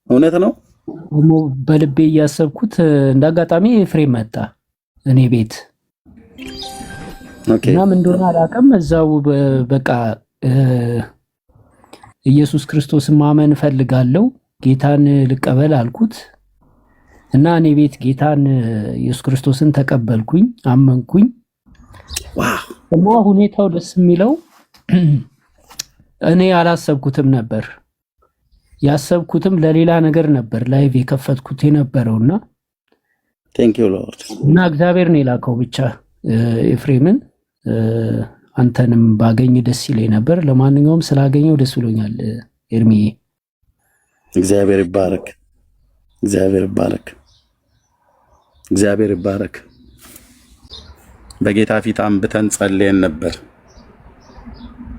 እውነት ነው። በልቤ እያሰብኩት እንዳጋጣሚ ኤፍሬም መጣ እኔ ቤት ኦኬ እና ምን እንደሆነ አላውቅም። እዛው በቃ ኢየሱስ ክርስቶስን ማመን ፈልጋለሁ ጌታን ልቀበል አልኩት እና እኔ ቤት ጌታን ኢየሱስ ክርስቶስን ተቀበልኩኝ፣ አመንኩኝ። ዋው እና ሁኔታው ደስ የሚለው እኔ አላሰብኩትም ነበር። ያሰብኩትም ለሌላ ነገር ነበር ላይቭ የከፈትኩት የነበረውና ቴንክ ዩ ሎርድ እና እግዚአብሔር ነው የላከው። ብቻ ኤፍሬምን አንተንም ባገኝ ደስ ይለኝ ነበር። ለማንኛውም ስላገኘው ደስ ብሎኛል ኤርሚዬ። እግዚአብሔር ይባረክ፣ እግዚአብሔር ይባረክ፣ እግዚአብሔር ይባረክ። በጌታ ፊት አንብተን ጸልየን ነበር።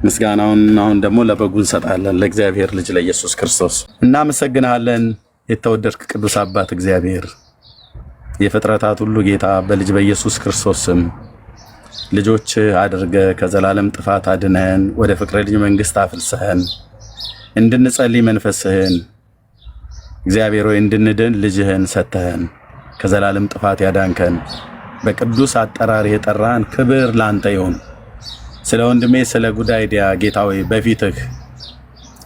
ምስጋናውን አሁን ደግሞ ለበጉ እንሰጣለን፣ ለእግዚአብሔር ልጅ ለኢየሱስ ክርስቶስ እናመሰግናለን። የተወደድክ ቅዱስ አባት እግዚአብሔር፣ የፍጥረታት ሁሉ ጌታ፣ በልጅ በኢየሱስ ክርስቶስ ስም ልጆች አድርገ ከዘላለም ጥፋት አድነን፣ ወደ ፍቅረ ልጅ መንግስት አፍልሰህን፣ እንድንጸልይ መንፈስህን እግዚአብሔር ሆይ እንድንድን ልጅህን ሰተህን፣ ከዘላለም ጥፋት ያዳንከን፣ በቅዱስ አጠራር የጠራን ክብር ላንተ ይሁን። ስለ ወንድሜ ስለ ጉዳይ ዲያ ጌታ ሆይ በፊትህ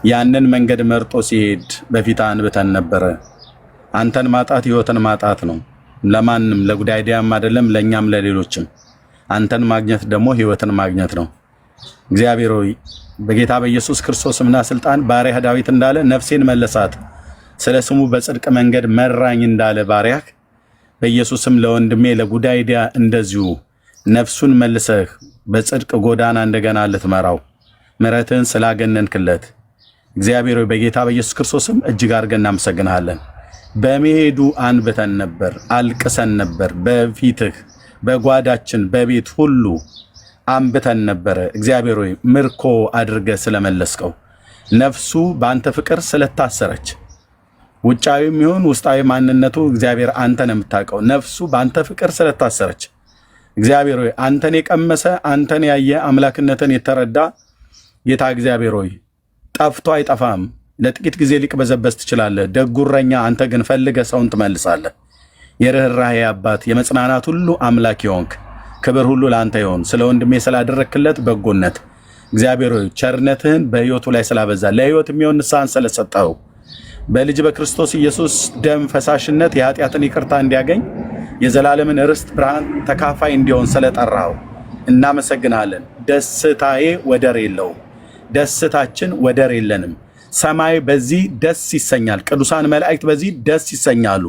ያንን መንገድ መርጦ ሲሄድ በፊት አንብተን ነበረ። አንተን ማጣት ህይወትን ማጣት ነው። ለማንም ለጉዳይ ዲያም አይደለም ለኛም ለሌሎችም። አንተን ማግኘት ደግሞ ህይወትን ማግኘት ነው። እግዚአብሔር ሆይ በጌታ በኢየሱስ ክርስቶስና ስልጣን ባሪያህ ዳዊት እንዳለ ነፍሴን መለሳት፣ ስለ ስሙ በጽድቅ መንገድ መራኝ እንዳለ ባሪያህ በኢየሱስም ለወንድሜ ለጉዳይ ዲያ እንደዚሁ ነፍሱን መልሰህ በጽድቅ ጎዳና እንደገና ልትመራው ምሕረትህን ስላገነንክለት እግዚአብሔር ሆይ በጌታ በኢየሱስ ክርስቶስም እጅግ አድርገን እናመሰግንሃለን። በመሄዱ አንብተን ነበር፣ አልቅሰን ነበር፣ በፊትህ በጓዳችን በቤት ሁሉ አንብተን ነበረ። እግዚአብሔር ሆይ ምርኮ አድርገህ ስለመለስከው ነፍሱ በአንተ ፍቅር ስለታሰረች ውጫዊም ይሁን ውስጣዊ ማንነቱ እግዚአብሔር አንተን የምታውቀው ነፍሱ በአንተ ፍቅር ስለታሰረች እግዚአብሔር ሆይ አንተን የቀመሰ አንተን ያየ አምላክነትን የተረዳ ጌታ እግዚአብሔር ሆይ ጠፍቶ አይጠፋም። ለጥቂት ጊዜ ሊቅበዘበዝ ትችላለህ፣ ደጉረኛ አንተ ግን ፈልገህ ሰውን ትመልሳለህ። የርህራሄ አባት የመጽናናት ሁሉ አምላክ ይሆንክ ክብር ሁሉ ለአንተ ይሆን። ስለ ወንድሜ ስላደረክለት በጎነት እግዚአብሔር ሆይ ቸርነትህን በሕይወቱ ላይ ስላበዛ ለሕይወት የሚሆን ንስሐን ስለሰጠው በልጅ በክርስቶስ ኢየሱስ ደም ፈሳሽነት የኃጢአትን ይቅርታ እንዲያገኝ የዘላለምን ርስት ብርሃን ተካፋይ እንዲሆን ስለጠራው እናመሰግናለን። ደስታዬ ወደር የለውም። ደስታችን ወደር የለንም። ሰማይ በዚህ ደስ ይሰኛል። ቅዱሳን መላእክት በዚህ ደስ ይሰኛሉ።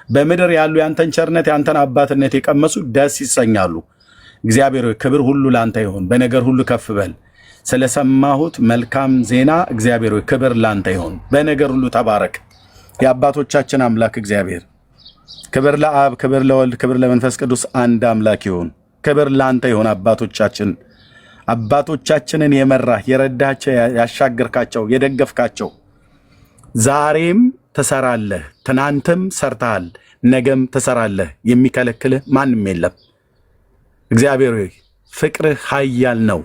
በምድር ያሉ ያንተን ቸርነት ያንተን አባትነት የቀመሱ ደስ ይሰኛሉ። እግዚአብሔር ሆይ ክብር ሁሉ ላንተ ይሁን። በነገር ሁሉ ከፍ በል። ስለሰማሁት መልካም ዜና እግዚአብሔር ሆይ ክብር ላንተ ይሁን። በነገር ሁሉ ተባረክ። የአባቶቻችን አምላክ እግዚአብሔር ክብር ለአብ፣ ክብር ለወልድ፣ ክብር ለመንፈስ ቅዱስ አንድ አምላክ ይሁን። ክብር ላንተ ይሁን። አባቶቻችንን የመራህ የረዳቸው፣ ያሻገርካቸው፣ የደገፍካቸው ዛሬም ትሰራለህ፣ ትናንትም ሰርተሃል፣ ነገም ትሰራለህ። የሚከለክልህ ማንም የለም። እግዚአብሔር ሆይ ፍቅርህ ኃያል ነው።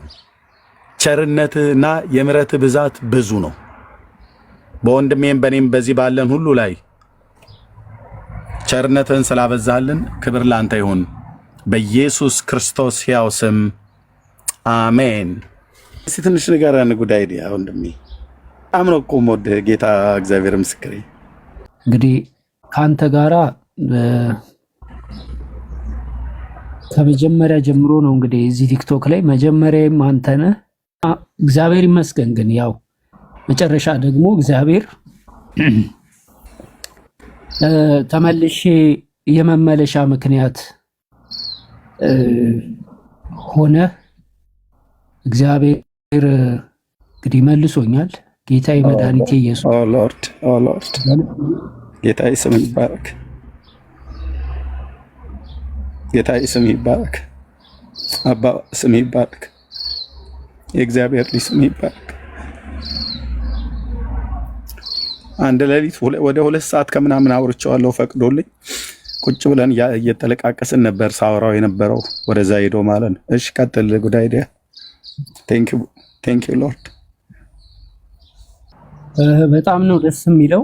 ቸርነትህና የምሕረትህ ብዛት ብዙ ነው። በወንድሜም በኔም በዚህ ባለን ሁሉ ላይ ቸርነትህን ስላበዛልን ክብር ላንተ ይሁን። በኢየሱስ ክርስቶስ ሕያው ስም አሜን። እስቲ ትንሽ ንገረን ጉዳይ ዲያ ወንድሜ። አምኖ ቆሞ ጌታ እግዚአብሔር ምስክሬ። እንግዲህ ከአንተ ጋራ ከመጀመሪያ ጀምሮ ነው እንግዲህ እዚህ ቲክቶክ ላይ መጀመሪያም አንተ ነህ። እግዚአብሔር ይመስገን። ግን ያው መጨረሻ ደግሞ እግዚአብሔር ተመልሼ የመመለሻ ምክንያት ሆነ። እግዚአብሔር እንግዲህ መልሶኛል። ጌታ መድኃኒቴ ኢየሱስ ኦ ሎርድ ጌታ ስም ይባረክ። ጌታ ስም ይባረክ። አባ ስም ይባረክ። የእግዚአብሔር ልጅ ስም ይባረክ። አንድ ሌሊት ወደ 2 ሰዓት ከምናምን አውርቼዋለሁ ፈቅዶልኝ ቁጭ ብለን እየተለቃቀስን ነበር ሳወራው የነበረው ወደዛ ሄዶ ማለት ነው። እሺ ቀጥል ጉዳይ ዲያ። ቴንክ ዩ ሎርድ። በጣም ነው ደስ የሚለው።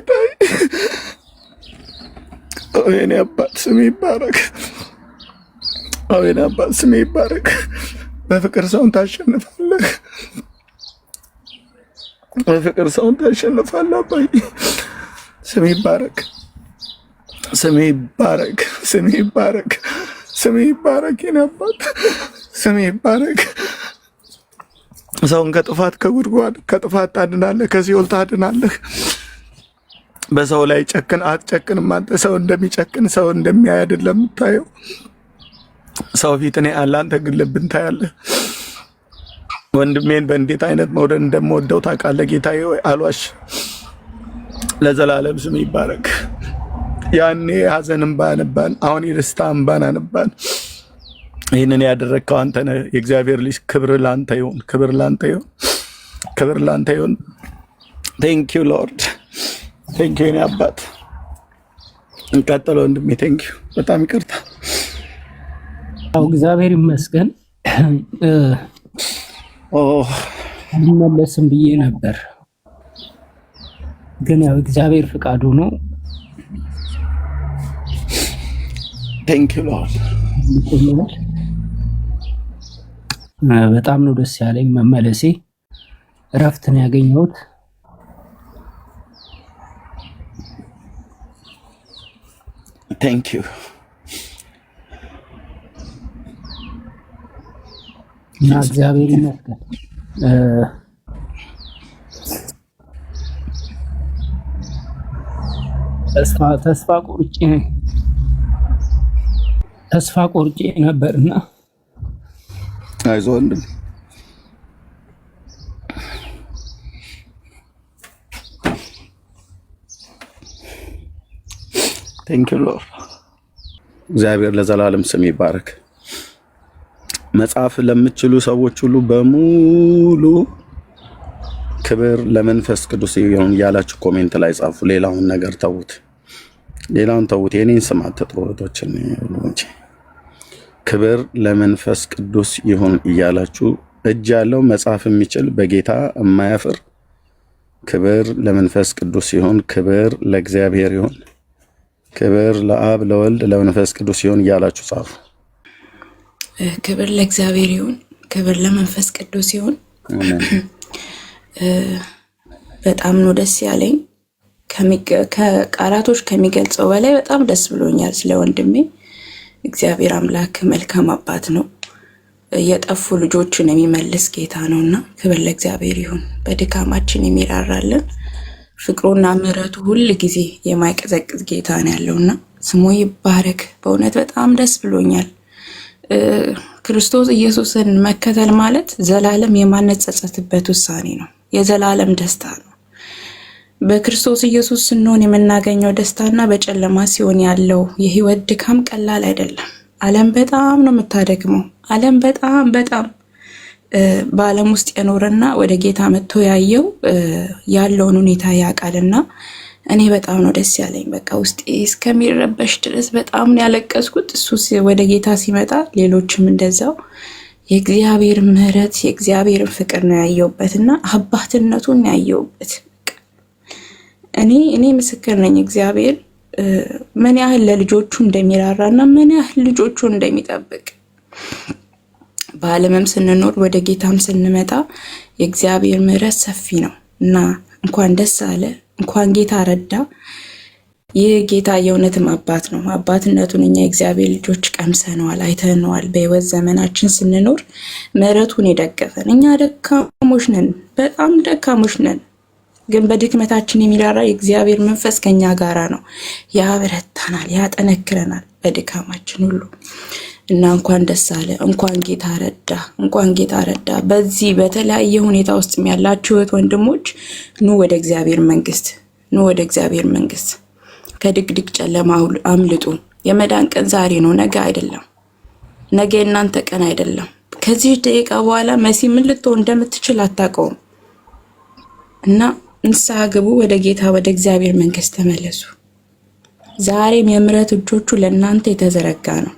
ጌታዬ የኔ አባት ስም ይባረክ። የኔ አባት ስም ይባረክ። በፍቅር ሰውን ታሸንፋለህ። በፍቅር ሰውን ታሸንፋለህ። አባዬ ስም ይባረክ። ስም ይባረክ። ስም ይባረክ። ስም ይባረክ። የኔ አባት ስም ይባረክ። ሰውን ከጥፋት ከጉድጓድ ከጥፋት ታድናለህ፣ ከሲኦል ታድናለህ። በሰው ላይ ጨክን አትጨክንም። አንተ ሰው እንደሚጨክን ሰው እንደሚያይ አይደለም የምታየው። ሰው ፊት እኔ አለ፣ አንተ ግን ልብን ታያለህ። ወንድሜን በእንዴት አይነት መውደድ እንደምወደው ታውቃለህ ጌታዬ ወይ አልዋሽ። ለዘላለም ስም ይባረክ። ያኔ ሐዘን እንባ አነባን፣ አሁን የደስታ እንባን አነባን። ይህንን ያደረግከው አንተ ነህ። የእግዚአብሔር ልጅ ክብር ላንተ ይሁን፣ ክብር ላንተ ይሁን፣ ክብር ላንተ ይሁን። ቴንክ ዩ ሎርድ፣ ቴንክ ዩ የኔ አባት። እንቀጥል ወንድሜ። ቴንክ ዩ፣ በጣም ይቅርታ። እግዚአብሔር ይመስገን። አልመለስም ብዬ ነበር፣ ግን ያው እግዚአብሔር ፍቃዱ ነው። ቴንክ ዩ ሎርድ። በጣም ነው ደስ ያለኝ መመለሴ። እረፍት ነው ያገኘሁት። ቴንክ ዩ እና እግዚአብሔር ይመስገን። ተስፋ ቆርጬ ነበርና አይዞህ ወንድም። ቴንክ ዩ ሎርድ። እግዚአብሔር ለዘላለም ስም ይባረክ። መጽሐፍ ለምትችሉ ሰዎች ሁሉ በሙሉ ክብር ለመንፈስ ቅዱስ ይሁን እያላችሁ ኮሜንት ላይ ጻፉ። ሌላውን ነገር ተዉት፣ ሌላውን ተዉት። የኔን ስም አትጥሩ እህቶችን ወንድሞቼ። ክብር ለመንፈስ ቅዱስ ይሁን እያላችሁ እጅ ያለው መጽሐፍ የሚችል በጌታ የማያፍር ክብር ለመንፈስ ቅዱስ ይሁን፣ ክብር ለእግዚአብሔር ይሁን፣ ክብር ለአብ ለወልድ ለመንፈስ ቅዱስ ይሁን እያላችሁ ጻፉ። ክብር ለእግዚአብሔር ይሁን፣ ክብር ለመንፈስ ቅዱስ ይሁን። በጣም ነው ደስ ያለኝ። ከቃላቶች ከሚገልጸው በላይ በጣም ደስ ብሎኛል ስለ ወንድሜ። እግዚአብሔር አምላክ መልካም አባት ነው። የጠፉ ልጆችን የሚመልስ ጌታ ነውና ክብር ለእግዚአብሔር ይሁን። በድካማችን የሚራራልን ፍቅሩና ምሕረቱ ሁል ጊዜ የማይቀዘቅዝ ጌታ ነው ያለውና ስሙ ይባረክ። በእውነት በጣም ደስ ብሎኛል። ክርስቶስ ኢየሱስን መከተል ማለት ዘላለም የማንጸጸትበት ውሳኔ ነው። የዘላለም ደስታ ነው። በክርስቶስ ኢየሱስ ስንሆን የምናገኘው ደስታና በጨለማ ሲሆን ያለው የህይወት ድካም ቀላል አይደለም። ዓለም በጣም ነው የምታደክመው። ዓለም በጣም በዓለም ውስጥ የኖረና ወደ ጌታ መጥቶ ያየው ያለውን ሁኔታ ያውቃልና እኔ በጣም ነው ደስ ያለኝ። በቃ ውስጤ እስከሚረበሽ ድረስ በጣም ነው ያለቀስኩት። እሱ ወደ ጌታ ሲመጣ ሌሎችም እንደዛው የእግዚአብሔር ምሕረት የእግዚአብሔር ፍቅር ነው ያየውበትና አባትነቱን ያየውበት። እኔ ምስክር ነኝ። እግዚአብሔር ምን ያህል ለልጆቹ እንደሚራራና ምን ያህል ልጆቹ እንደሚጠብቅ በዓለምም ስንኖር ወደ ጌታም ስንመጣ የእግዚአብሔር ምሕረት ሰፊ ነው እና እንኳን ደስ አለ፣ እንኳን ጌታ ረዳ። ይህ ጌታ የእውነትም አባት ነው። አባትነቱን እኛ የእግዚአብሔር ልጆች ቀምሰነዋል፣ አይተነዋል። በህይወት ዘመናችን ስንኖር ምሕረቱን የደገፈን። እኛ ደካሞች ነን፣ በጣም ደካሞች ነን። ግን በድክመታችን የሚራራ የእግዚአብሔር መንፈስ ከኛ ጋራ ነው። ያበረታናል፣ ያጠነክረናል በድካማችን ሁሉ እና እንኳን ደስ አለ፣ እንኳን ጌታ ረዳ፣ እንኳን ጌታ ረዳ። በዚህ በተለያየ ሁኔታ ውስጥ ያላችሁ ወንድሞች ኑ ወደ እግዚአብሔር መንግስት፣ ኑ ወደ እግዚአብሔር መንግስት። ከድቅድቅ ጨለማ አምልጡ። የመዳን ቀን ዛሬ ነው፣ ነገ አይደለም። ነገ እናንተ ቀን አይደለም። ከዚህ ደቂቃ በኋላ መሲ ምን ልትሆን እንደምትችል አታውቀውም እና ንስሐ ግቡ፣ ወደ ጌታ ወደ እግዚአብሔር መንግስት ተመለሱ። ዛሬም የምሕረት እጆቹ ለእናንተ የተዘረጋ ነው።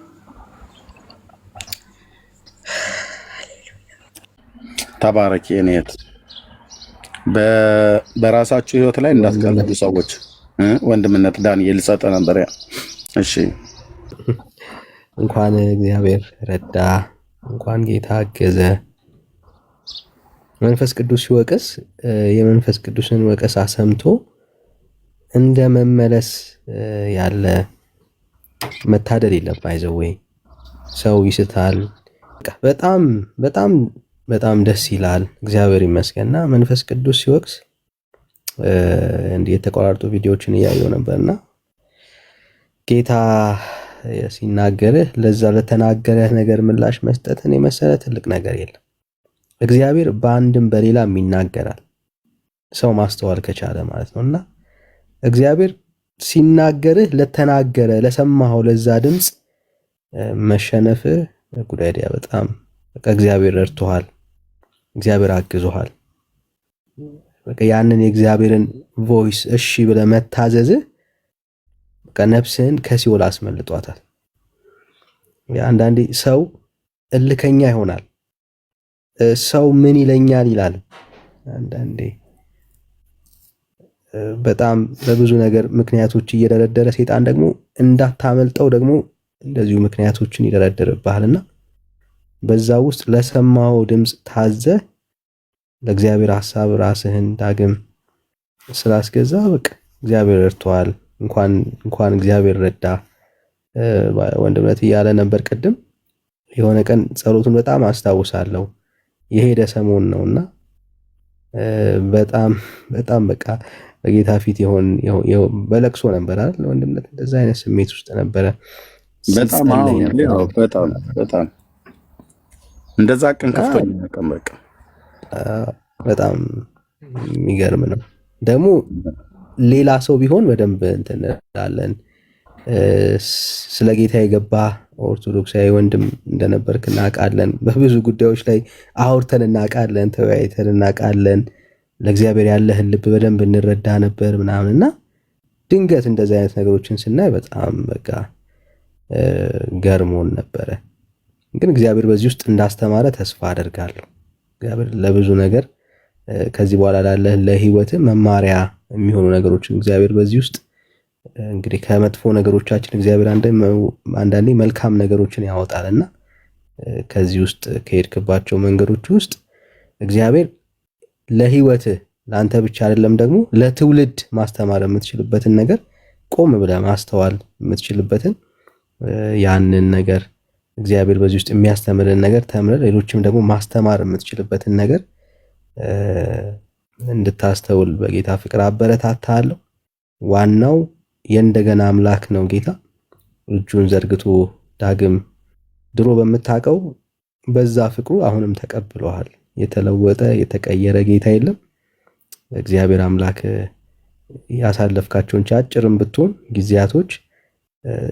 ተባረክ የኔ እህት። በራሳችሁ ህይወት ላይ እንዳትቀልዱ ሰዎች። ወንድምነት ዳንኤል ሰጠ ነበር። እሺ እንኳን እግዚአብሔር ረዳ፣ እንኳን ጌታ አገዘ። መንፈስ ቅዱስ ሲወቅስ የመንፈስ ቅዱስን ወቀሳ ሰምቶ እንደ መመለስ ያለ መታደል የለም። ባይዘወይ ሰው ይስታል። በጣም በጣም በጣም ደስ ይላል። እግዚአብሔር ይመስገንና መንፈስ ቅዱስ ሲወቅስ እንዲህ የተቆራረጡ ቪዲዮዎችን እያየሁ ነበርና ጌታ ሲናገርህ ለዛ ለተናገረህ ነገር ምላሽ መስጠትን የመሰለ ትልቅ ነገር የለም። እግዚአብሔር በአንድም በሌላም ይናገራል፣ ሰው ማስተዋል ከቻለ ማለት ነውና እግዚአብሔር ሲናገርህ ለተናገረ ለሰማኸው ለዛ ድምፅ መሸነፍህ ጉዳይ በጣም በቃ እግዚአብሔር ረድቶሃል፣ እግዚአብሔር አግዞሃል። በቃ ያንን የእግዚአብሔርን ቮይስ እሺ ብለህ መታዘዝህ በቃ ነፍስህን ከሲኦል አስመልጧታል። አንዳንዴ ሰው እልከኛ ይሆናል። ሰው ምን ይለኛል ይላል። አንዳንዴ በጣም በብዙ ነገር ምክንያቶች እየደረደረ ሰይጣን ደግሞ እንዳታመልጠው ደግሞ እንደዚሁ ምክንያቶችን ይደረድርብሃልና በዛ ውስጥ ለሰማው ድምፅ ታዘ ለእግዚአብሔር ሐሳብ ራስህን ዳግም ስላስገዛ በቃ እግዚአብሔር ረድቶሃል። እንኳን እግዚአብሔር ረዳ። ወንድምነት እያለ ነበር ቅድም። የሆነ ቀን ጸሎቱን በጣም አስታውሳለሁ። የሄደ ሰሞን ነውና በጣም በጣም በቃ በጌታ ፊት በለቅሶ ነበር አይደል? ወንድምነት እንደዛ አይነት ስሜት ውስጥ ነበረ። በጣም በጣም እንደዛ ቀን ከፍቶኝ በቃ በጣም የሚገርም ነው። ደግሞ ሌላ ሰው ቢሆን በደንብ እንትን እንላለን። ስለ ጌታ የገባ ኦርቶዶክሳዊ ወንድም እንደነበርክ እናውቃለን። በብዙ ጉዳዮች ላይ አውርተን እናውቃለን፣ ተወያይተን እናውቃለን። ለእግዚአብሔር ያለህን ልብ በደንብ እንረዳ ነበር ምናምንና ድንገት እንደዚህ አይነት ነገሮችን ስናይ በጣም በቃ ገርሞን ነበረ። ግን እግዚአብሔር በዚህ ውስጥ እንዳስተማረ ተስፋ አደርጋለሁ። እግዚአብሔር ለብዙ ነገር ከዚህ በኋላ ላለህ ለህይወት መማሪያ የሚሆኑ ነገሮችን እግዚአብሔር በዚህ ውስጥ እንግዲህ ከመጥፎ ነገሮቻችን እግዚአብሔር አንዳንዴ መልካም ነገሮችን ያወጣልና ከዚህ ውስጥ ከሄድክባቸው መንገዶች ውስጥ እግዚአብሔር ለህይወት ለአንተ ብቻ አይደለም ደግሞ ለትውልድ ማስተማር የምትችልበትን ነገር ቆም ብለህ ማስተዋል የምትችልበትን ያንን ነገር እግዚአብሔር በዚህ ውስጥ የሚያስተምርን ነገር ተምረህ ሌሎችም ደግሞ ማስተማር የምትችልበትን ነገር እንድታስተውል በጌታ ፍቅር አበረታታለሁ። ዋናው የእንደገና አምላክ ነው ጌታ። እጁን ዘርግቶ ዳግም ድሮ በምታውቀው በዛ ፍቅሩ አሁንም ተቀብለዋል። የተለወጠ የተቀየረ ጌታ የለም። እግዚአብሔር አምላክ ያሳለፍካቸውን አጭርም ብትሆን ጊዜያቶች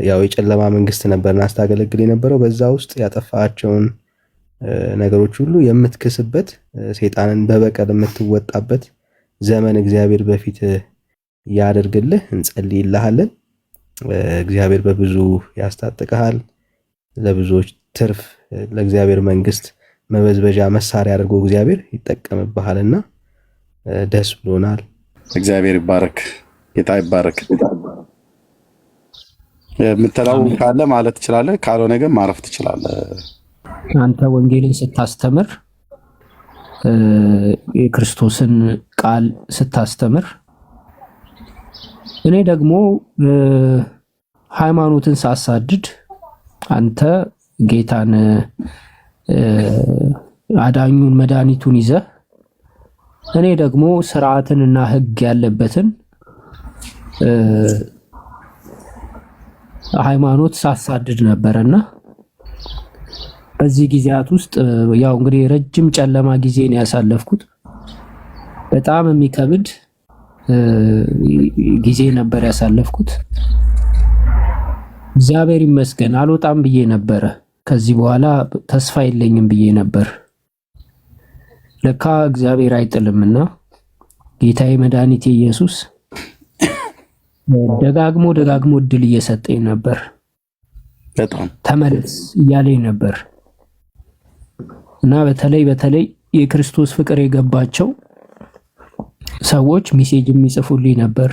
ያው የጨለማ መንግስት ነበርና አስታገለግል የነበረው በዛ ውስጥ ያጠፋቸውን ነገሮች ሁሉ የምትክስበት ሰይጣንን በበቀል የምትወጣበት ዘመን እግዚአብሔር በፊት ያደርግልህ። እንጸልይልሃለን። እግዚአብሔር በብዙ ያስታጥቀሃል። ለብዙዎች ትርፍ ለእግዚአብሔር መንግስት መበዝበዣ መሳሪያ አድርጎ እግዚአብሔር ይጠቀምብሃልና ደስ ብሎናል። እግዚአብሔር ይባረክ። ጌታ ይባረክ። የምትለው ካለ ማለት ትችላለህ፣ ካልሆነ ግን ማረፍ ትችላለህ። አንተ ወንጌልን ስታስተምር የክርስቶስን ቃል ስታስተምር እኔ ደግሞ ሃይማኖትን ሳሳድድ አንተ ጌታን አዳኙን መድኃኒቱን ይዘህ እኔ ደግሞ ስርዓትንና ሕግ ያለበትን ሃይማኖት ሳሳድድ ነበርና በዚህ ጊዜያት ውስጥ ያው እንግዲህ ረጅም ጨለማ ጊዜ ነው ያሳለፍኩት። በጣም የሚከብድ ጊዜ ነበር ያሳለፍኩት። እግዚአብሔር ይመስገን አልወጣም ብዬ ነበር። ከዚህ በኋላ ተስፋ የለኝም ብዬ ነበር። ለካ እግዚአብሔር አይጥልምና ጌታዬ መድኃኒቴ ኢየሱስ ደጋግሞ እድል እየሰጠኝ ነበር። በጣም ተመለስ እያለኝ ነበር እና በተለይ የክርስቶስ ፍቅር የገባቸው ሰዎች ሜሴጅ የሚጽፉልኝ ነበር።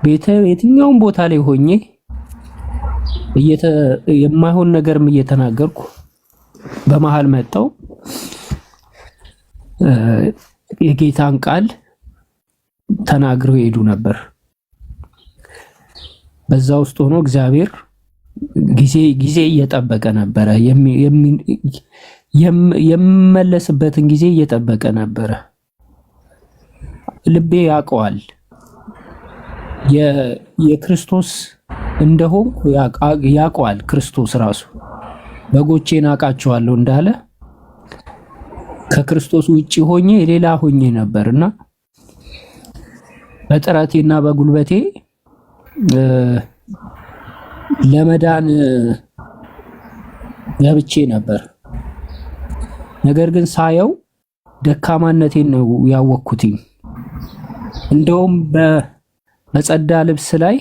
የትኛውም ቦታ ላይ ሆኜ የማይሆን ነገርም እየተናገርኩ በመሃል መጣው የጌታን ቃል ተናግረው ይሄዱ ነበር። በዛ ውስጥ ሆኖ እግዚአብሔር ጊዜ እየጠበቀ ነበረ። የመለስበትን ጊዜ እየጠበቀ ነበረ። ልቤ ያውቀዋል የክርስቶስ እንደሆንኩ ያውቀዋል። ክርስቶስ ራሱ በጎቼን አውቃቸዋለሁ እንዳለ ከክርስቶስ ውጪ ሆኜ ሌላ ሆኜ ነበርና በጥረቴና በጉልበቴ ለመዳን ገብቼ ነበር። ነገር ግን ሳየው ደካማነቴን ነው ያወቅኩትኝ። እንደውም በጸዳ ልብስ ላይ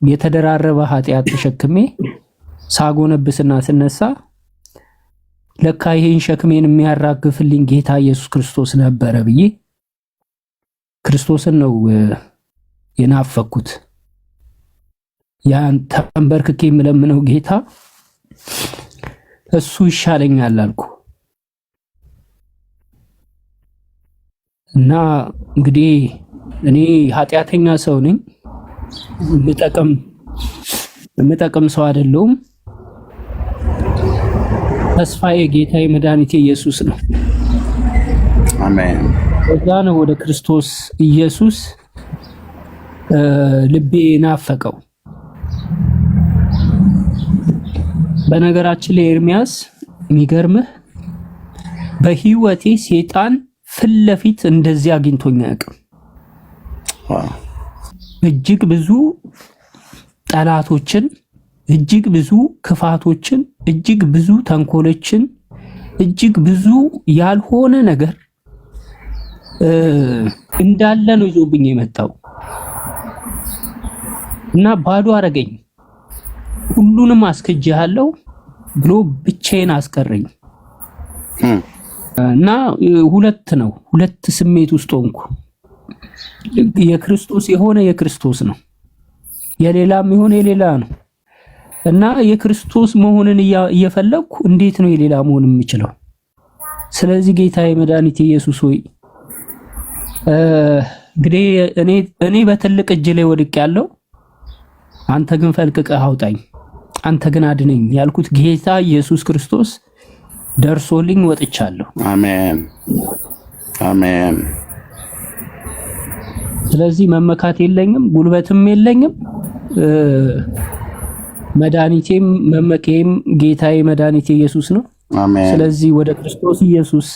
የተደራረበ ኃጢአት ተሸክሜ ሳጎነብስና ስነሳ ለካ ይሄን ሸክሜን የሚያራግፍልኝ ጌታ ኢየሱስ ክርስቶስ ነበረ ብዬ ክርስቶስን ነው የናፈኩት። ያን ተንበርክኬ የምለምነው ጌታ እሱ ይሻለኛል አልኩ እና እንግዲህ እኔ ኃጢአተኛ ሰው ነኝ። የምጠቅም ሰው አይደለሁም። ተስፋዬ ጌታዬ መድኃኒቴ ኢየሱስ ነው። አሜን። እዛ ነው ወደ ክርስቶስ ኢየሱስ ልቤ ናፈቀው። በነገራችን ላይ ኤርሚያስ የሚገርምህ በህይወቴ ሰይጣን ፊት ለፊት እንደዚህ አግኝቶኝ አያውቅም። እጅግ ብዙ ጠላቶችን፣ እጅግ ብዙ ክፋቶችን፣ እጅግ ብዙ ተንኮሎችን፣ እጅግ ብዙ ያልሆነ ነገር እንዳለ ነው ይዞብኝ የመጣው እና ባዶ አረገኝ። ሁሉንም አስከጀሃለሁ ብሎ ብቻዬን አስቀረኝ እና ሁለት ስሜት ውስጥ ሆንኩ። የክርስቶስ የሆነ የክርስቶስ ነው፣ የሌላም የሆነ የሌላ ነው እና የክርስቶስ መሆንን እየፈለግኩ እንዴት ነው የሌላ መሆን የምችለው? ስለዚህ ጌታዬ መድኃኒቴ ኢየሱስ ሆይ እንግዲህ እኔ በትልቅ እጅ ላይ ወድቄያለሁ፣ አንተ ግን ፈልቅቀህ አውጣኝ፣ አንተ ግን አድነኝ ያልኩት ጌታ ኢየሱስ ክርስቶስ ደርሶልኝ ወጥቻለሁ። አሜን አሜን። ስለዚህ መመካት የለኝም፣ ጉልበትም የለኝም። መድኃኒቴም መመኬም ጌታዬ መድኃኒቴ ኢየሱስ ነው። አሜን። ስለዚህ ወደ ክርስቶስ ኢየሱስ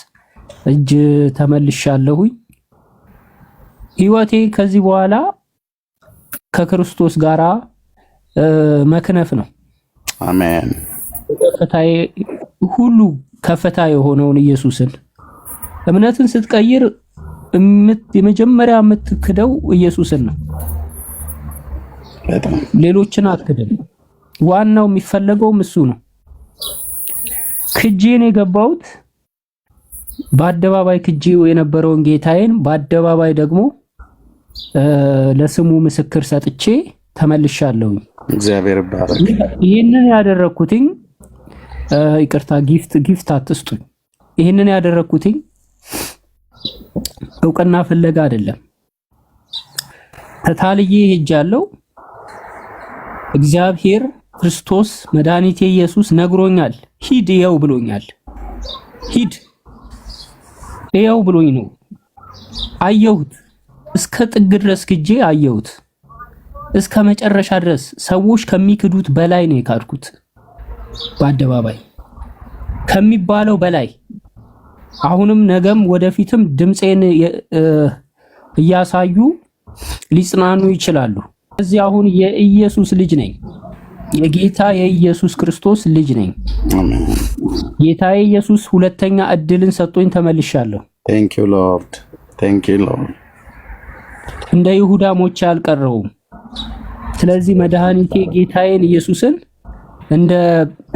እጅ ተመልሻለሁኝ። ህይወቴ ከዚህ በኋላ ከክርስቶስ ጋራ መክነፍ ነው። አሜን። ከፍታዬ ሁሉ ከፍታ የሆነውን ኢየሱስን እምነትን ስትቀይር የመጀመሪያ የምትክደው ኢየሱስን ነው። ሌሎችን አትክድም። ዋናው የሚፈለገውም እሱ ነው። ክጄን የገባሁት በአደባባይ ክጄው የነበረውን ጌታዬን በአደባባይ ደግሞ ለስሙ ምስክር ሰጥቼ ተመልሻለሁ። እግዚአብሔር ይባረክ። ይሄንን ያደረኩትኝ ይቅርታ ጊፍት አትስጡኝ። ይሄንን ያደረኩትኝ እውቅና ፍለጋ አይደለም። ተታልዬ ሄጃለሁ። እግዚአብሔር ክርስቶስ መድኃኒቴ ኢየሱስ ነግሮኛል። ሂድ ይኸው ብሎኛል። ሂድ ይኸው ብሎኝ ነው። አየሁት። እስከ ጥግ ድረስ ክጄ አየሁት። እስከ መጨረሻ ድረስ ሰዎች ከሚክዱት በላይ ነው የካድኩት። በአደባባይ ከሚባለው በላይ አሁንም ነገም ወደፊትም ድምጼን እያሳዩ ሊጽናኑ ይችላሉ። እዚህ አሁን የኢየሱስ ልጅ ነኝ። የጌታ የኢየሱስ ክርስቶስ ልጅ ነኝ። አሜን። ጌታዬ ኢየሱስ ሁለተኛ እድልን ሰጥቶኝ ተመልሻለሁ። Thank you Lord. Thank you Lord. እንደ ይሁዳ ሞቼ አልቀረውም። ስለዚህ መድኃኒቴ ጌታዬን ኢየሱስን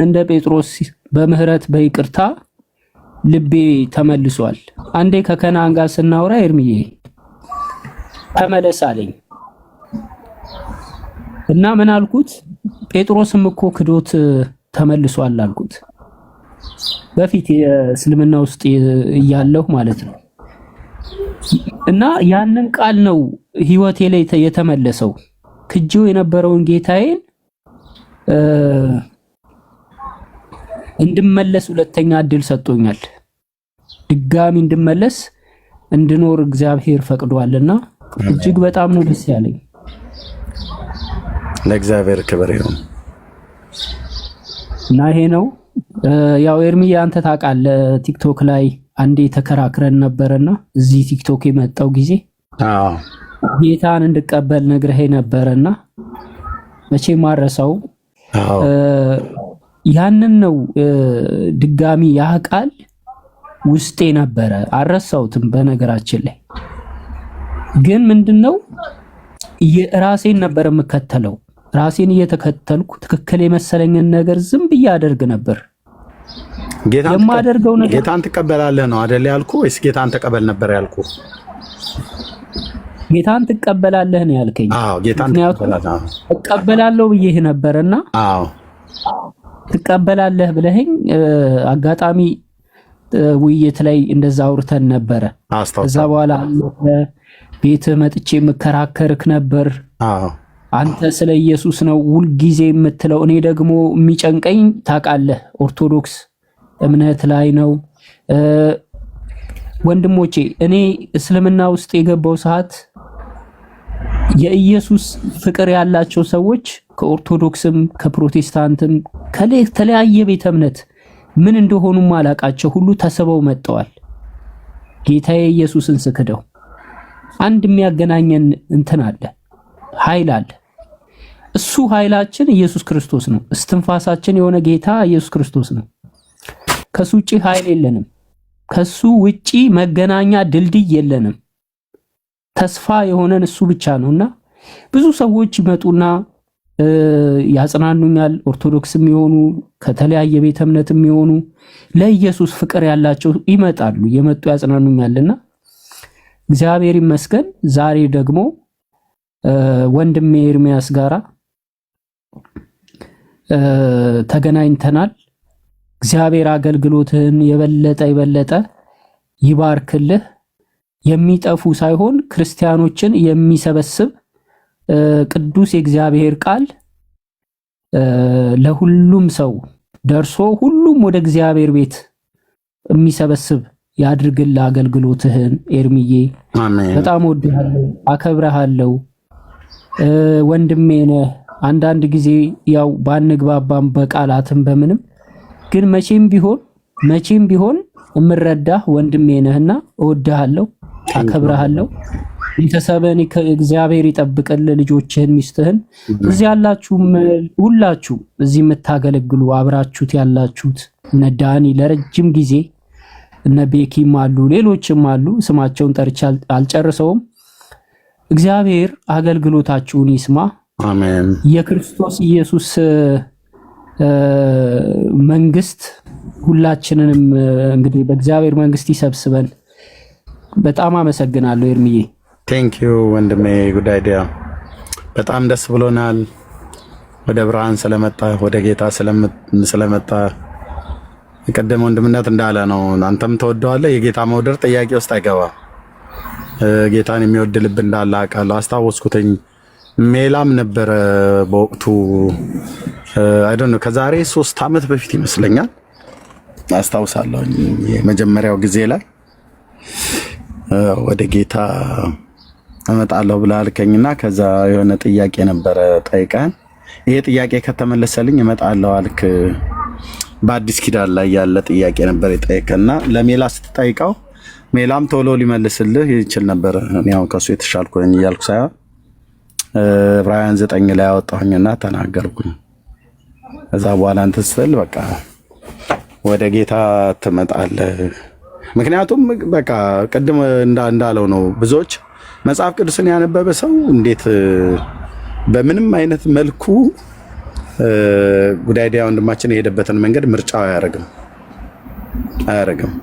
እንደ ጴጥሮስ በምህረት በይቅርታ ልቤ ተመልሷል። አንዴ ከከናን ጋር ስናወራ ኤርሚዬ ተመለስ አለኝ። እና ምን አልኩት? ጴጥሮስም እኮ ክዶት ተመልሷል አልኩት። በፊት የእስልምና ውስጥ እያለሁ ማለት ነው። እና ያንን ቃል ነው ህይወቴ ላይ የተመለሰው። ክጄው የነበረውን ጌታዬን እንድመለስ ሁለተኛ እድል ሰጥቶኛል። ድጋሚ እንድመለስ እንድኖር እግዚአብሔር ፈቅዷልና እጅግ በጣም ነው ደስ ያለኝ። ለእግዚአብሔር ክብር ይሁን እና ይሄ ነው ያው ኤርሚያ አንተ ታውቃለህ ቲክቶክ ላይ አንዴ ተከራክረን ነበርና እዚህ ቲክቶክ የመጣው ጊዜ ጌታን እንድቀበል ነግረኸኝ ነበርና መቼም ማረሳው ያንን ነው ድጋሚ ያ ቃል ውስጤ ነበረ አረሳውትም። በነገራችን ላይ ግን ምንድነው ራሴን ነበር የምከተለው። ራሴን እየተከተልኩ ትክክል የመሰለኝን ነገር ዝም ብዬ አደርግ ነበር። የማደርገው ነገር ጌታን ትቀበላለህ ነው አይደል ያልኩ ወይስ ጌታን ተቀበል ነበር ያልኩ? ጌታን ትቀበላለህ ነው ያልከኝ? አዎ ጌታን ትቀበላለህ። እቀበላለሁ ብዬህ ነበርና አዎ ትቀበላለህ ብለኸኝ አጋጣሚ ውይይት ላይ እንደዛ አውርተን ነበረ። ከዛ በኋላ ቤት መጥቼ መከራከርክ ነበር። አንተ ስለ ኢየሱስ ነው ሁል ጊዜ የምትለው፣ እኔ ደግሞ የሚጨንቀኝ ታውቃለህ ኦርቶዶክስ እምነት ላይ ነው። ወንድሞቼ እኔ እስልምና ውስጥ የገባው ሰዓት የኢየሱስ ፍቅር ያላቸው ሰዎች ከኦርቶዶክስም ከፕሮቴስታንትም ከተለያየ ቤተ እምነት ምን እንደሆኑ ማላቃቸው ሁሉ ተሰበው መጥተዋል። ጌታዬ ኢየሱስን ስክደው አንድ የሚያገናኘን እንትን አለ፣ ኃይል አለ። እሱ ኃይላችን ኢየሱስ ክርስቶስ ነው። እስትንፋሳችን የሆነ ጌታ ኢየሱስ ክርስቶስ ነው። ከሱ ውጪ ኃይል የለንም። ከሱ ውጪ መገናኛ ድልድይ የለንም። ተስፋ የሆነን እሱ ብቻ ነውና ብዙ ሰዎች ይመጡና ያጽናኑኛል። ኦርቶዶክስም ይሆኑ ከተለያየ ቤተ እምነትም ይሆኑ ለኢየሱስ ፍቅር ያላቸው ይመጣሉ፣ የመጡ ያጽናኑኛልና እግዚአብሔር ይመስገን። ዛሬ ደግሞ ወንድሜ ኤርሚያስ ጋራ ተገናኝተናል። እግዚአብሔር አገልግሎትህን የበለጠ ይባርክልህ። የሚጠፉ ሳይሆን ክርስቲያኖችን የሚሰበስብ ቅዱስ የእግዚአብሔር ቃል ለሁሉም ሰው ደርሶ ሁሉም ወደ እግዚአብሔር ቤት የሚሰበስብ ያድርግልህ አገልግሎትህን። ኤርሚዬ አሜን። በጣም ወድሃለሁ፣ አከብረሃለሁ። ወንድሜ ነህ። አንዳንድ ጊዜ ያው ባንግባባም በቃላትም በምንም ግን መቼም ቢሆን እምረዳህ ወንድሜ ነህና እወድሃለሁ፣ አከብረሃለሁ። ቤተሰብህን እግዚአብሔር ይጠብቅልህ፣ ልጆችህን፣ ሚስትህን። እዚህ ያላችሁም ሁላችሁ እዚህ የምታገለግሉ አብራችሁት ያላችሁት እነ ዳኒ ለረጅም ጊዜ እነ ቤኪም አሉ፣ ሌሎችም አሉ። ስማቸውን ጠርቼ አልጨርሰውም። እግዚአብሔር አገልግሎታችሁን ይስማ። አሜን። የክርስቶስ ኢየሱስ መንግስት ሁላችንንም እንግዲህ በእግዚአብሔር መንግስት ይሰብስበን። በጣም አመሰግናለሁ ኤርሚዬ። ቴንክ ዩ ወንድሜ ጉዳይዲያ፣ በጣም ደስ ብሎናል። ወደ ብርሃን ስለመጣ ወደ ጌታ ስለመጣ የቀደመ ወንድምነት እንዳለ ነው። አንተም ተወደዋለህ። የጌታ መውደድ ጥያቄ ውስጥ አይገባም። ጌታን የሚወድ ልብ እንዳለ አውቃለሁ። አስታወስኩትኝ። ሜላም ነበረ በወቅቱ አይዶን ነው ከዛሬ 3 ዓመት በፊት ይመስለኛል አስታውሳለሁ። የመጀመሪያው ጊዜ ላይ ወደ ጌታ እመጣለሁ ብለህ አልከኝና ከዛ የሆነ ጥያቄ ነበረ ጠይቀን፣ ይሄ ጥያቄ ከተመለሰልኝ እመጣለሁ አልክ። በአዲስ ኪዳን ላይ ያለ ጥያቄ ነበር የጠየቀና ለሜላ ስትጠይቀው ሜላም ቶሎ ሊመልስልህ ይችል ነበር። እኔ አሁን ከሱ የተሻልኩ ነኝ እያልኩ ሳይሆን ዕብራውያን 9 ላይ አወጣሁኝና ተናገርኩኝ። ከዛ በኋላ አንተ ስትል በቃ ወደ ጌታ ትመጣለህ። ምክንያቱም በቃ ቅድም እንዳለው ነው ብዙዎች መጽሐፍ ቅዱስን ያነበበ ሰው እንዴት በምንም አይነት መልኩ ጉዳይዲያ ወንድማችን የሄደበትን መንገድ ምርጫው አያረግም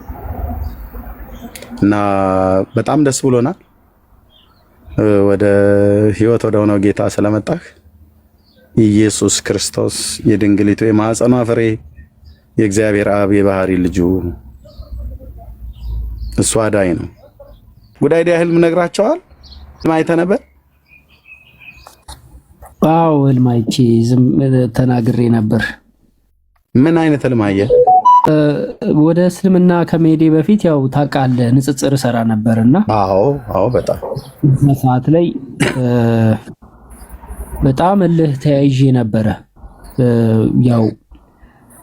እና በጣም ደስ ብሎናል ወደ ህይወት ወደ ሆነው ጌታ ስለመጣህ ኢየሱስ ክርስቶስ የድንግሊቱ የማኅፀኗ ፍሬ የእግዚአብሔር አብ የባህሪ ልጁ እሱ አዳኝ ነው። ጉዳይ ህልም ነግራቸዋል። አይተህ ነበር? አዎ ህልም አይቼ ዝም ተናግሬ ነበር። ምን አይነት ህልም አየህ? ወደ እስልምና ከመሄዴ በፊት ያው ታውቃለህ ንጽጽር ሰራ ነበርና አዎ በጣም ሰዓት ላይ በጣም እልህ ተያይዤ ነበረ። ያው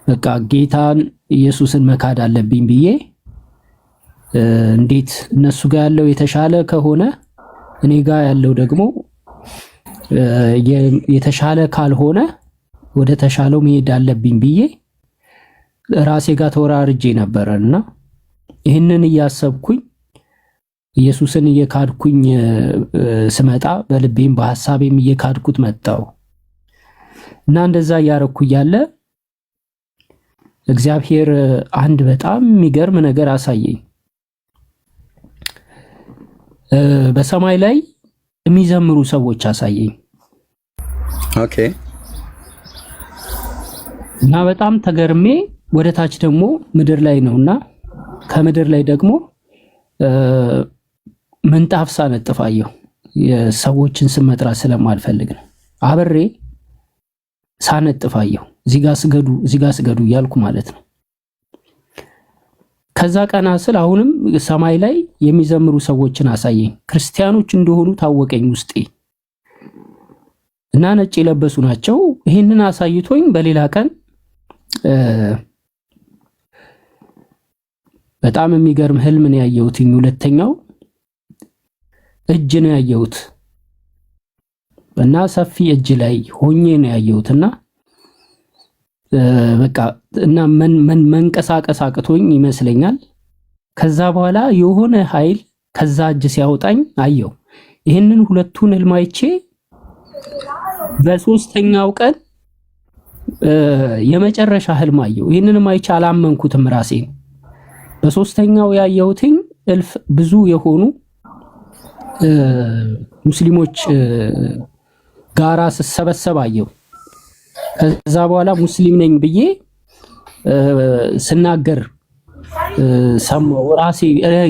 በቃ ጌታን ኢየሱስን መካድ አለብኝ ብዬ እንዴት እነሱ ጋር ያለው የተሻለ ከሆነ እኔ ጋር ያለው ደግሞ የተሻለ ካልሆነ ወደ ተሻለው መሄድ አለብኝ ብዬ ራሴ ጋር ተወራርጄ ነበርና ይህንን እያሰብኩኝ ኢየሱስን እየካድኩኝ ስመጣ በልቤም በሐሳቤም እየካድኩት መጣው እና እንደዛ ያረኩ ያለ እግዚአብሔር አንድ በጣም የሚገርም ነገር አሳየኝ። በሰማይ ላይ የሚዘምሩ ሰዎች አሳየኝ። ኦኬ። እና በጣም ተገርሜ ወደ ታች ደግሞ ምድር ላይ ነውና ከምድር ላይ ደግሞ ምንጣፍ ሳነጥፋየሁ የሰዎችን ስም መጥራት ስለማልፈልግ ነው። አብሬ ሳነጥፋየሁ እዚህ ጋር ስገዱ እያልኩ ማለት ነው። ከዛ ቀና ስል አሁንም ሰማይ ላይ የሚዘምሩ ሰዎችን አሳየኝ። ክርስቲያኖች እንደሆኑ ታወቀኝ ውስጤ እና ነጭ የለበሱ ናቸው። ይሄንን አሳይቶኝ በሌላ ቀን በጣም የሚገርም ህልም ነው ያየሁት። ሁለተኛው እጅ ነው ያየሁት እና ሰፊ እጅ ላይ ሆኜ ነው ያየሁትና በቃ እና መንቀሳቀስ አቅቶኝ ይመስለኛል። ከዛ በኋላ የሆነ ኃይል ከዛ እጅ ሲያወጣኝ አየው። ይሄንን ሁለቱን ህልም አይቼ በሶስተኛው ቀን የመጨረሻ ህልም አየው። ይሄንንም አይቼ አላመንኩትም ራሴን። በሶስተኛው ያየሁትኝ እልፍ ብዙ የሆኑ ሙስሊሞች ጋራ ስሰበሰብ አየው። ከዛ በኋላ ሙስሊም ነኝ ብዬ ስናገር ሰማው።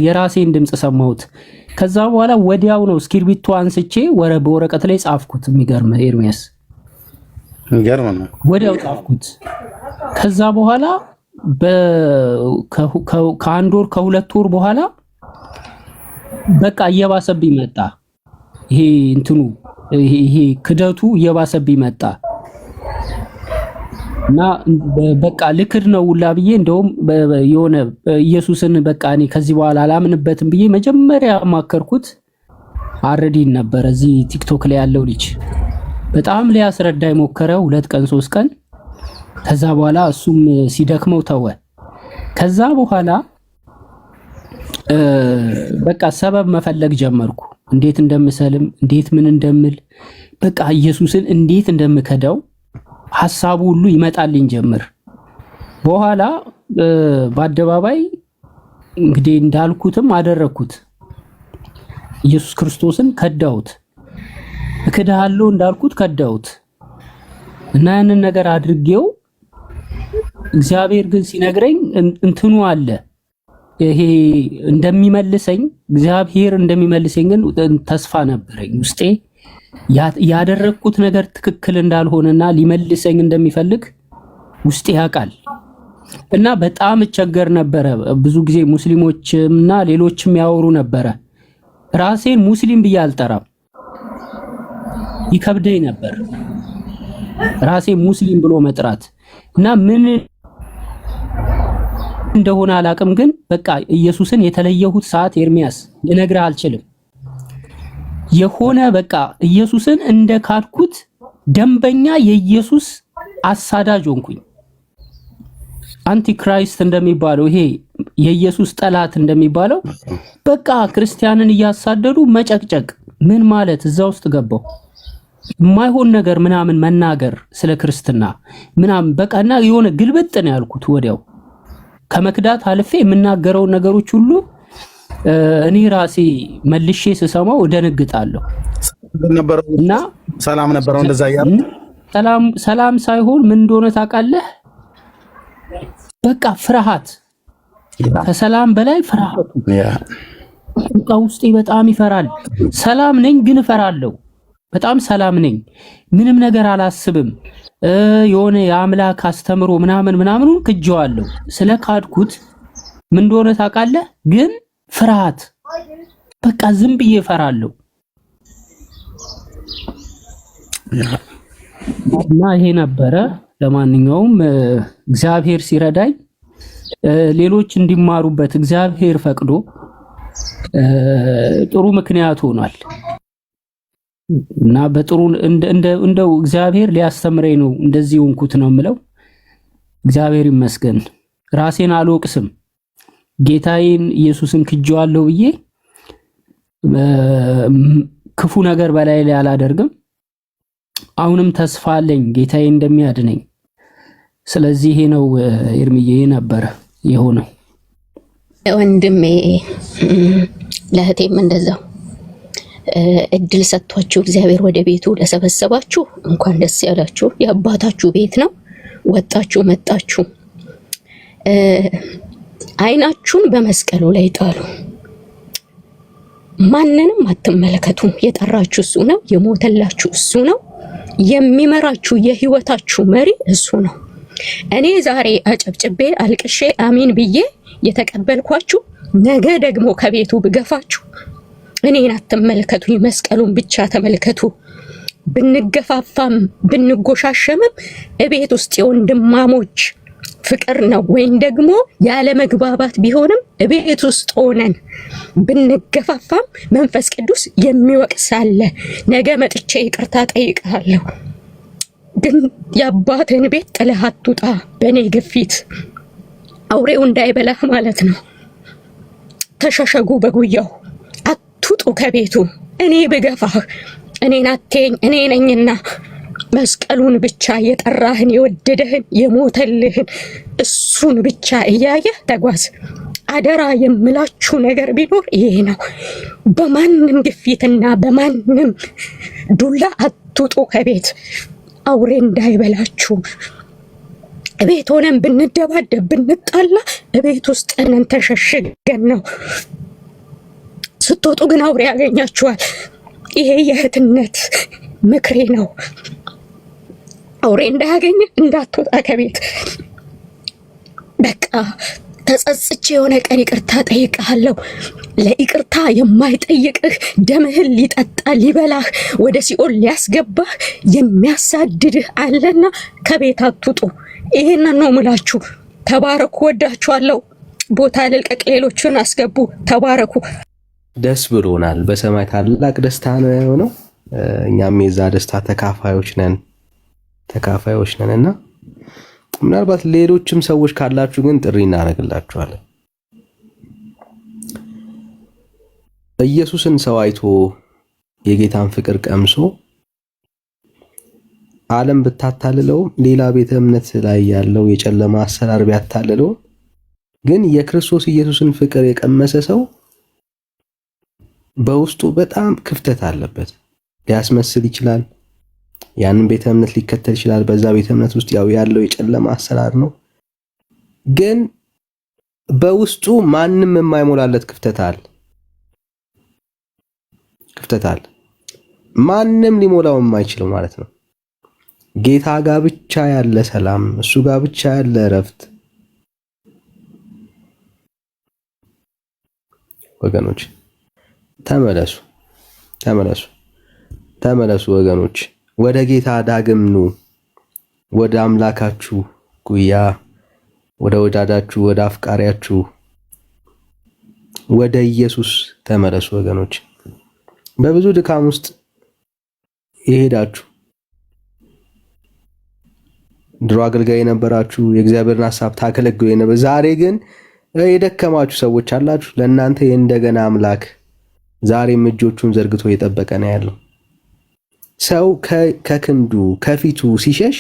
የራሴን ድምጽ ሰማሁት። ከዛ በኋላ ወዲያው ነው እስክሪብቶ አንስቼ በወረቀት ላይ ጻፍኩት። የሚገርም ኤርሚያስ የሚገርም ነው። ወዲያው ጻፍኩት። ከዛ በኋላ ከአንድ ወር ከሁለት ወር በኋላ በቃ እየባሰብኝ መጣ። ይሄ ክደቱ እየባሰብኝ መጣ እና በቃ ልክድ ነው ውላ ብዬ እንደውም የሆነ ኢየሱስን በቃ እኔ ከዚህ በኋላ አላምንበትም ብዬ መጀመሪያ ማከርኩት አረዲን ነበር። እዚህ ቲክቶክ ላይ ያለው ልጅ በጣም ሊያስረዳኝ ሞከረ 2 ቀን 3 ቀን። ከዛ በኋላ እሱም ሲደክመው ተወ። ከዛ በኋላ በቃ ሰበብ መፈለግ ጀመርኩ። እንዴት እንደምሰልም እንዴት ምን እንደምል በቃ ኢየሱስን እንዴት እንደምከዳው ሐሳቡ ሁሉ ይመጣልኝ ጀመር። በኋላ በአደባባይ እንግዲህ እንዳልኩትም አደረኩት። ኢየሱስ ክርስቶስን ከዳውት። እከዳለሁ እንዳልኩት ከዳውት እና ያንን ነገር አድርጌው እግዚአብሔር ግን ሲነግረኝ እንትኑ አለ ይሄ እንደሚመልሰኝ እግዚአብሔር እንደሚመልሰኝ ግን ተስፋ ነበረኝ ውስጤ። ያደረኩት ነገር ትክክል እንዳልሆነና ሊመልሰኝ እንደሚፈልግ ውስጤ ያውቃል። እና በጣም እቸገር ነበረ። ብዙ ጊዜ ሙስሊሞችና ሌሎችም ያወሩ ነበረ። ራሴን ሙስሊም ብዬ አልጠራም፣ ይከብደኝ ነበር ራሴን ሙስሊም ብሎ መጥራት። እና ምን እንደሆነ አላቅም፣ ግን በቃ ኢየሱስን የተለየሁት ሰዓት ኤርሚያስ ልነግርህ አልችልም። የሆነ በቃ ኢየሱስን እንደ ካድኩት ደንበኛ የኢየሱስ አሳዳጅ ሆንኩኝ። አንቲክራይስት እንደሚባለው ይሄ የኢየሱስ ጠላት እንደሚባለው በቃ ክርስቲያንን እያሳደዱ መጨቅጨቅ ምን ማለት እዛ ውስጥ ገባው። የማይሆን ነገር ምናምን መናገር ስለ ክርስትና ምናምን በቃና የሆነ ግልብጥ ነው ያልኩት። ወዲያው ከመክዳት አልፌ የምናገረውን ነገሮች ሁሉ እኔ ራሴ መልሼ ስሰማው ደነግጣለሁ። እና ሰላም ነበረው እንደዛ ያያል ሰላም ሳይሆን ምን እንደሆነ ታውቃለህ? በቃ ፍርሃት፣ ከሰላም በላይ ፍርሃቱ። በቃ ውስጤ በጣም ይፈራል። ሰላም ነኝ ግን እፈራለሁ። በጣም ሰላም ነኝ፣ ምንም ነገር አላስብም። የሆነ የአምላክ አስተምሮ ምናምኑን ክጄዋለሁ። ስለ ካድኩት ምን እንደሆነ ታውቃለህ? ግን ፍርሃት፣ በቃ ዝም ብዬ እፈራለሁ። እና ይሄ ነበረ። ለማንኛውም እግዚአብሔር ሲረዳኝ ሌሎች እንዲማሩበት እግዚአብሔር ፈቅዶ ጥሩ ምክንያት ሆኗል እና በጥሩ እንደው እግዚአብሔር ሊያስተምረኝ ነው እንደዚህ ሆንኩት ነው የምለው። እግዚአብሔር ይመስገን። ራሴን አልወቅስም። ጌታዬን ኢየሱስን ክጄዋለሁ ብዬ ክፉ ነገር በላይ ላይ አላደርግም። አሁንም ተስፋ አለኝ ጌታዬ እንደሚያድነኝ። ስለዚህ ይሄ ነው ኤርሚዬ ነበረ የሆነው። ወንድሜ ለእህቴም እንደዛው እድል ሰጥቷችሁ እግዚአብሔር ወደ ቤቱ ለሰበሰባችሁ እንኳን ደስ ያላችሁ። የአባታችሁ ቤት ነው። ወጣችሁ መጣችሁ። አይናችሁን በመስቀሉ ላይ ጣሉ። ማንንም አትመለከቱ። የጠራችሁ እሱ ነው። የሞተላችሁ እሱ ነው። የሚመራችሁ የህይወታችሁ መሪ እሱ ነው። እኔ ዛሬ አጨብጭቤ አልቅሼ አሚን ብዬ የተቀበልኳችሁ ነገ ደግሞ ከቤቱ ብገፋችሁ እኔን አትመለከቱኝ፣ መስቀሉን ብቻ ተመልከቱ። ብንገፋፋም ብንጎሻሸምም እቤት ውስጥ የወንድማሞች ፍቅር ነው ወይም ደግሞ ያለ መግባባት ቢሆንም እቤት ውስጥ ሆነን ብንገፋፋም መንፈስ ቅዱስ የሚወቅሳለ። ነገ መጥቼ ይቅርታ ጠይቃለሁ፣ ግን የአባትን ቤት ጥለህ አትውጣ። በእኔ ግፊት አውሬው እንዳይበላህ ማለት ነው። ተሸሸጉ በጉያው፣ አትውጡ ከቤቱ። እኔ ብገፋህ እኔን አትየኝ፣ እኔ ነኝና መስቀሉን ብቻ የጠራህን የወደደህን የሞተልህን እሱን ብቻ እያየህ ተጓዝ። አደራ የምላችሁ ነገር ቢኖር ይሄ ነው። በማንም ግፊትና በማንም ዱላ አትውጡ ከቤት፣ አውሬ እንዳይበላችሁ። ቤት ሆነን ብንደባደብ ብንጣላ ቤት ውስጥ ነን ተሸሽገን ነው። ስትወጡ ግን አውሬ ያገኛችኋል። ይሄ የእህትነት ምክሬ ነው። አውሬ እንዳያገኝ እንዳትወጣ ከቤት። በቃ ተጸጽቼ የሆነ ቀን ይቅርታ ጠይቃለሁ። ለይቅርታ የማይጠይቅህ ደምህን ሊጠጣ ሊበላህ ወደ ሲኦል ሊያስገባህ የሚያሳድድህ አለና ከቤት አትውጡ። ይሄንን ነው ምላችሁ። ተባረኩ። ወዳችኋለሁ። ቦታ ልልቀቅ፣ ሌሎችን አስገቡ። ተባረኩ። ደስ ብሎናል። በሰማይ ታላቅ ደስታ ነው የሆነው። እኛም የዛ ደስታ ተካፋዮች ነንና ምናልባት ሌሎችም ሰዎች ካላችሁ ግን ጥሪ እናደርግላችኋለን። ኢየሱስን ሰው አይቶ የጌታን ፍቅር ቀምሶ ዓለም ብታታልለው፣ ሌላ ቤተ እምነት ላይ ያለው የጨለማ አሰራር ቢያታልለው፣ ግን የክርስቶስ ኢየሱስን ፍቅር የቀመሰ ሰው በውስጡ በጣም ክፍተት አለበት። ሊያስመስል ይችላል። ያንን ቤተ እምነት ሊከተል ይችላል። በዛ ቤተ እምነት ውስጥ ያለው የጨለማ አሰራር ነው። ግን በውስጡ ማንም የማይሞላለት ክፍተት አለ። ማንም ሊሞላው የማይችለው ማለት ነው። ጌታ ጋር ብቻ ያለ ሰላም፣ እሱ ጋር ብቻ ያለ እረፍት። ወገኖች ተመለሱ ወገኖች፣ ወደ ጌታ ዳግም ኑ። ወደ አምላካችሁ ጉያ፣ ወደ ወዳዳችሁ፣ ወደ አፍቃሪያችሁ፣ ወደ ኢየሱስ ተመለሱ ወገኖች። በብዙ ድካም ውስጥ የሄዳችሁ ድሮ አገልጋይ የነበራችሁ የእግዚአብሔርን ሐሳብ ታገለግሉ የነበረ ዛሬ ግን የደከማችሁ ሰዎች አላችሁ። ለእናንተ የእንደገና አምላክ ዛሬም እጆቹን ዘርግቶ እየጠበቀ ነው ያለው። ሰው ከክንዱ ከፊቱ ሲሸሽ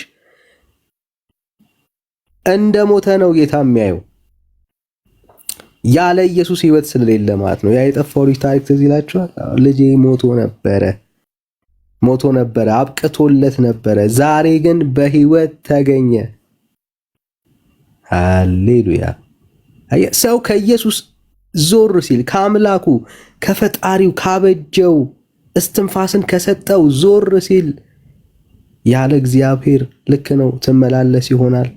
እንደሞተ ነው ጌታ የሚያየው። ያለ ኢየሱስ ሕይወት ስለሌለ ማለት ነው። ያ የጠፋው ልጅ ታሪክ ትዝ ይላችኋል። ልጄ ሞቶ ነበረ ሞቶ ነበረ፣ አብቅቶለት ነበረ። ዛሬ ግን በህይወት ተገኘ። ሃሌሉያ። ሰው ከኢየሱስ ዞር ሲል ከአምላኩ ከፈጣሪው ካበጀው እስትንፋስን ከሰጠው ዞር ሲል ያለ እግዚአብሔር ልክ ነው ትመላለስ ይሆናል፣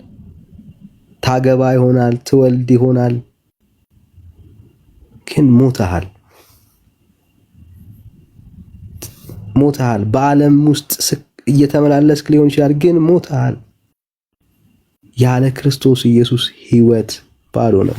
ታገባ ይሆናል፣ ትወልድ ይሆናል። ግን ሞተሃል። በዓለም ውስጥ እየተመላለስክ ሊሆን ይችላል፣ ግን ሞተሃል። ያለ ክርስቶስ ኢየሱስ ህይወት ባዶ ነው።